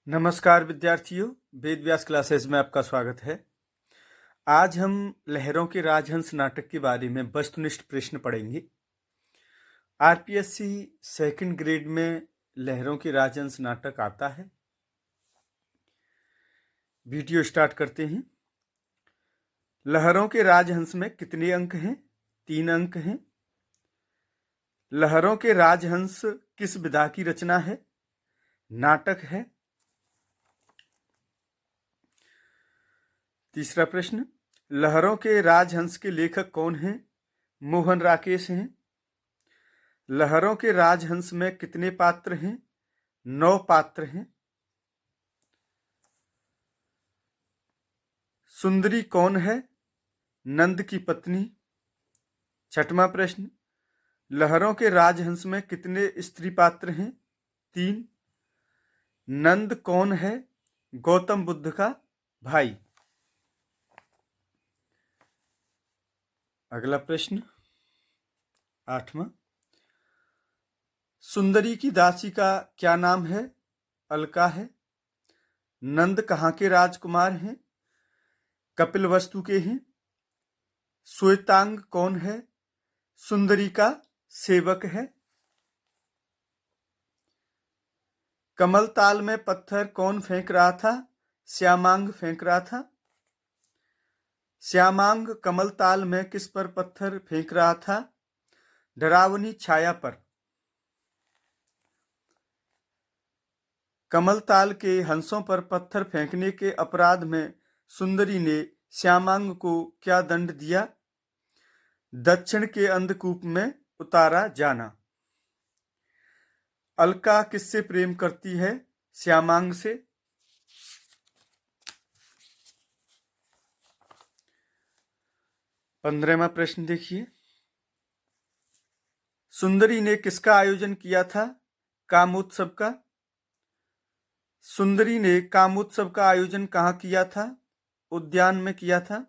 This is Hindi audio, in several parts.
नमस्कार विद्यार्थियों, वेद व्यास क्लासेस में आपका स्वागत है। आज हम लहरों के राजहंस नाटक के बारे में वस्तुनिष्ठ प्रश्न पढ़ेंगे। आरपीएससी सेकंड ग्रेड में लहरों के राजहंस नाटक आता है। वीडियो स्टार्ट करते हैं। लहरों के राजहंस में कितने अंक हैं? 3 अंक हैं। लहरों के राजहंस किस विधा की रचना है? नाटक है। तीसरा प्रश्न, लहरों के राजहंस के लेखक कौन हैं? मोहन राकेश हैं। लहरों के राजहंस में कितने पात्र हैं? 9 पात्र हैं। सुंदरी कौन है? नंद की पत्नी। छठवां प्रश्न, लहरों के राजहंस में कितने स्त्री पात्र हैं? 3। नंद कौन है? गौतम बुद्ध का भाई। अगला प्रश्न, 8वां, सुंदरी की दासी का क्या नाम है? अलका है। नंद कहाँ के राजकुमार हैं? कपिलवस्तु के हैं। श्वेतांग कौन है? सुंदरी का सेवक है। कमल ताल में पत्थर कौन फेंक रहा था? श्यामांग फेंक रहा था। श्यामांग कमल ताल में किस पर पत्थर फेंक रहा था? डरावनी छाया पर। कमल ताल के हंसों पर पत्थर फेंकने के अपराध में सुंदरी ने श्यामांग को क्या दंड दिया? दक्षिण के अंधकूप में उतारा जाना। अलका किससे प्रेम करती है? श्यामांग से। पंद्रहवां प्रश्न देखिए, सुंदरी ने किसका आयोजन किया था? कामोत्सव का। सुंदरी ने कामोत्सव का आयोजन कहाँ किया था? उद्यान में किया था।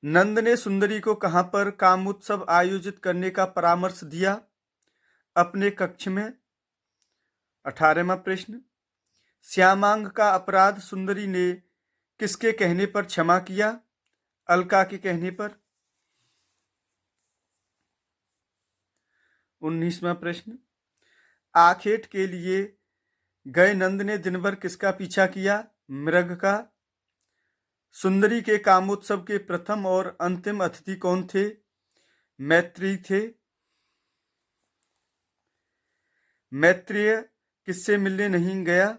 नंद ने सुंदरी को कहाँ पर कामोत्सव आयोजित करने का परामर्श दिया? अपने कक्ष में। 18वां प्रश्न, श्यामांग का अपराध सुंदरी ने किसके कहने पर क्षमा किया? अलका के कहने पर। 19वां प्रश्न, आखेट के लिए गए नंद ने दिन भर किसका पीछा किया? मृग का। सुंदरी के कामोत्सव के प्रथम और अंतिम अतिथि कौन थे? मैत्रेय थे। मैत्रेय किससे मिलने नहीं गया?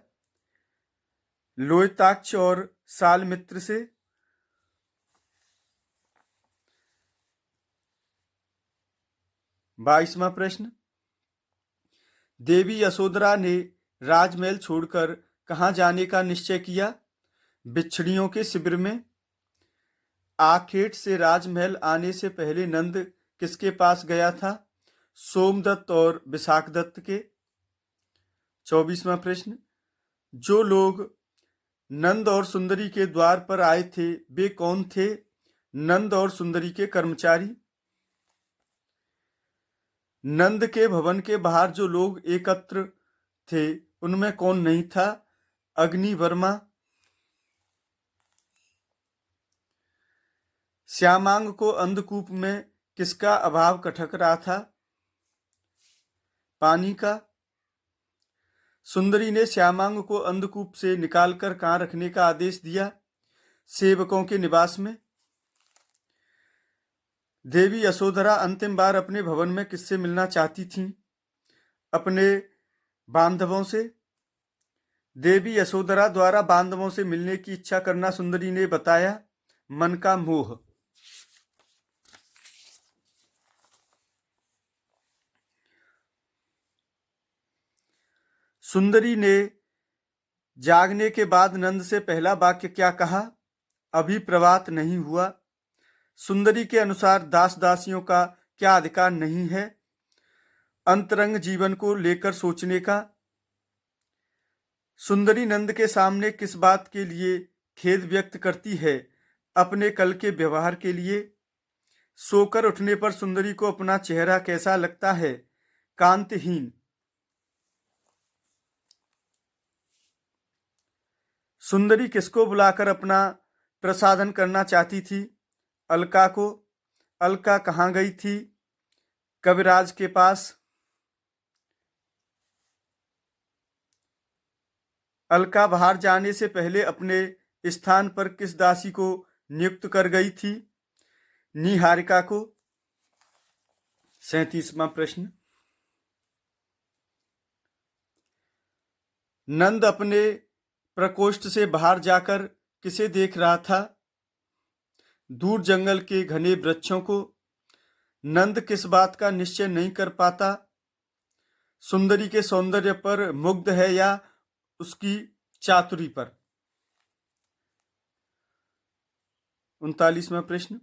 लोहिताक्ष और सालमित्र से। 22वां प्रश्न, देवी यशोधरा ने राजमहल छोड़कर कहाँ जाने का निश्चय किया? बिच्छड़ियों के शिविर में। आखेट से राजमहल आने से पहले नंद किसके पास गया था? सोमदत्त और विशाखदत्त के। 24वां प्रश्न, जो लोग नंद और सुंदरी के द्वार पर आए थे वे कौन थे? नंद और सुंदरी के कर्मचारी। नंद के भवन के बाहर जो लोग एकत्र थे उनमें कौन नहीं था? अग्निवर्मा। श्यामांग को अंधकूप में किसका अभाव खटक रहा था? पानी का। सुंदरी ने श्यामांग को अंधकूप से निकालकर कहाँ रखने का आदेश दिया? सेवकों के निवास में। देवी यशोधरा अंतिम बार अपने भवन में किससे मिलना चाहती थीं? अपने बांधवों से। देवी यशोधरा द्वारा बांधवों से मिलने की इच्छा करना सुंदरी ने बताया मन का मोह। सुंदरी ने जागने के बाद नंद से पहला वाक्य क्या कहा? अभी प्रभात नहीं हुआ। सुंदरी के अनुसार दास दासियों का क्या अधिकार नहीं है अंतरंग जीवन को लेकर सोचने का? सुंदरी नंद के सामने किस बात के लिए खेद व्यक्त करती है? अपने कल के व्यवहार के लिए। सोकर उठने पर सुंदरी को अपना चेहरा कैसा लगता है? कांतिहीन। सुंदरी किसको बुलाकर अपना प्रसादन करना चाहती थी? अलका को। अलका कहाँ गई थी? कविराज के पास। अलका बाहर जाने से पहले अपने स्थान पर किस दासी को नियुक्त कर गई थी? निहारिका को। 37वां प्रश्न। नंद अपने प्रकोष्ठ से बाहर जाकर किसे देख रहा था? दूर जंगल के घने वृक्षों को। नंद किस बात का निश्चय नहीं कर पाता? सुंदरी के सौंदर्य पर मुग्ध है या उसकी चातुरी पर? 39वां प्रश्न।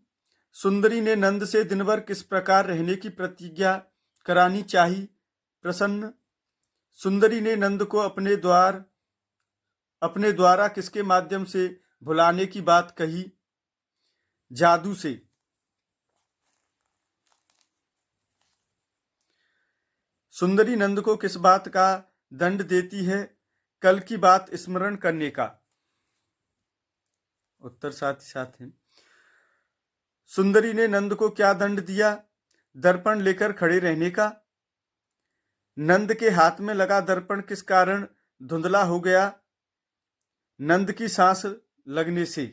सुंदरी ने नंद से दिन भर किस प्रकार रहने की प्रतिज्ञा करानी चाहिए? प्रसन्न। सुंदरी ने नंद को अपने द्वारा किसके माध्यम से भुलाने की बात कही? जादू से। सुंदरी नंद को किस बात का दंड देती है? कल की बात स्मरण करने का। उत्तर साथ ही साथ है। सुंदरी ने नंद को क्या दंड दिया? दर्पण लेकर खड़े रहने का। नंद के हाथ में लगा दर्पण किस कारण धुंधला हो गया? नंद की सांस लगने से।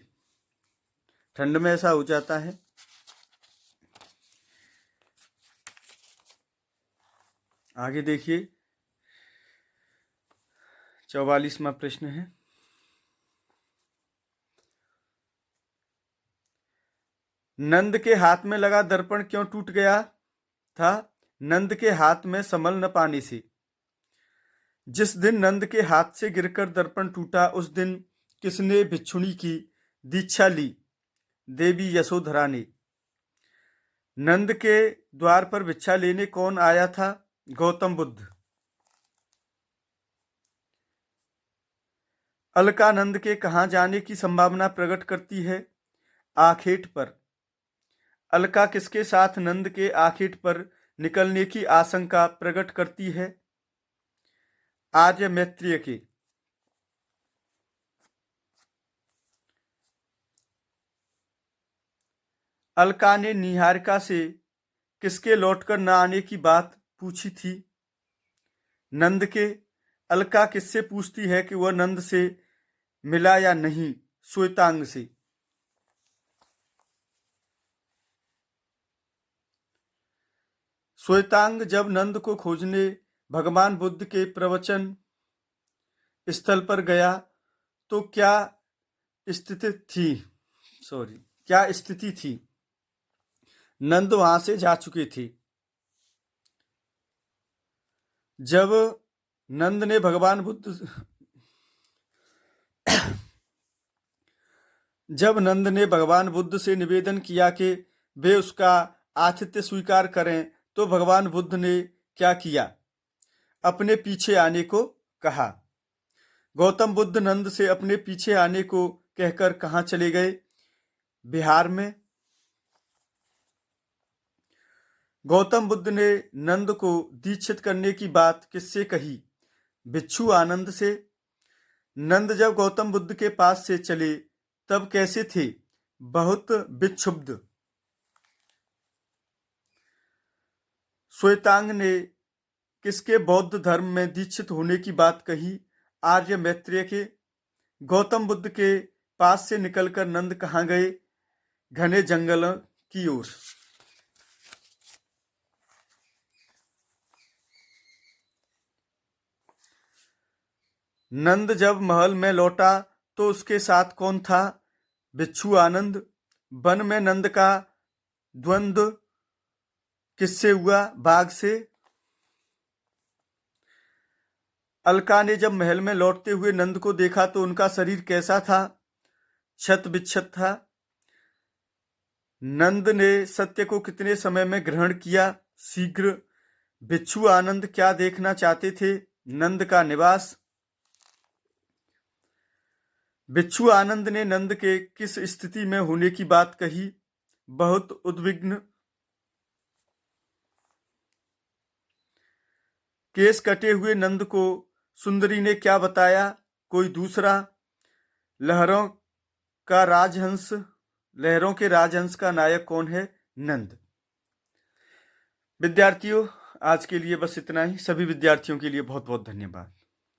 ठंड में ऐसा हो जाता है। आगे देखिए 44वां प्रश्न है। नंद के हाथ में लगा दर्पण क्यों टूट गया था? नंद के हाथ में संभल न पाने से। जिस दिन नंद के हाथ से गिरकर दर्पण टूटा उस दिन किसने भिक्षुणी की दीक्षा ली? देवी यशोधरा ने। नंद के द्वार पर भिक्षा लेने कौन आया था? गौतम बुद्ध। अलका नंद के कहाँ जाने की संभावना प्रकट करती है? आखेट पर। अलका किसके साथ नंद के आखेट पर निकलने की आशंका प्रकट करती है? आर्य मैत्रेय के। अलका ने निहारिका से किसके लौटकर न आने की बात पूछी थी? नंद के। अलका किससे पूछती है कि वह नंद से मिला या नहीं? श्वेतांग से। श्वेतांग जब नंद को खोजने भगवान बुद्ध के प्रवचन स्थल पर गया तो क्या स्थिति थी? नंद वहां से जा चुके थे। जब नंद ने भगवान बुद्ध से निवेदन किया कि वे उसका आतिथ्य स्वीकार करें तो भगवान बुद्ध ने क्या किया? अपने पीछे आने को कहा। गौतम बुद्ध नंद से अपने पीछे आने को कहकर कहाँ चले गए? बिहार में। गौतम बुद्ध ने नंद को दीक्षित करने की बात किससे कही? भिक्षु आनंद से। नंद जब गौतम बुद्ध के पास से चले तब कैसे थे? बहुत विक्षुब्ध। श्वेतांग ने किसके बौद्ध धर्म में दीक्षित होने की बात कही? आर्य मैत्रेय के। गौतम बुद्ध के पास से निकलकर नंद कहाँ गए? घने जंगल की ओर। नंद जब महल में लौटा तो उसके साथ कौन था? भिक्षु आनंद। वन में नंद का द्वंद्व किससे हुआ? बाघ से। अलका ने जब महल में लौटते हुए नंद को देखा तो उनका शरीर कैसा था? क्षत विक्षत था। नंद ने सत्य को कितने समय में ग्रहण किया? शीघ्र। भिक्षु आनंद क्या देखना चाहते थे? नंद का निवास। भिक्षु आनंद ने नंद के किस स्थिति में होने की बात कही? बहुत उद्विग्न। केस कटे हुए नंद को सुंदरी ने क्या बताया? कोई दूसरा। लहरों का राजहंस लहरों के राजहंस का नायक कौन है? नंद। विद्यार्थियों, आज के लिए बस इतना ही। सभी विद्यार्थियों के लिए बहुत बहुत धन्यवाद।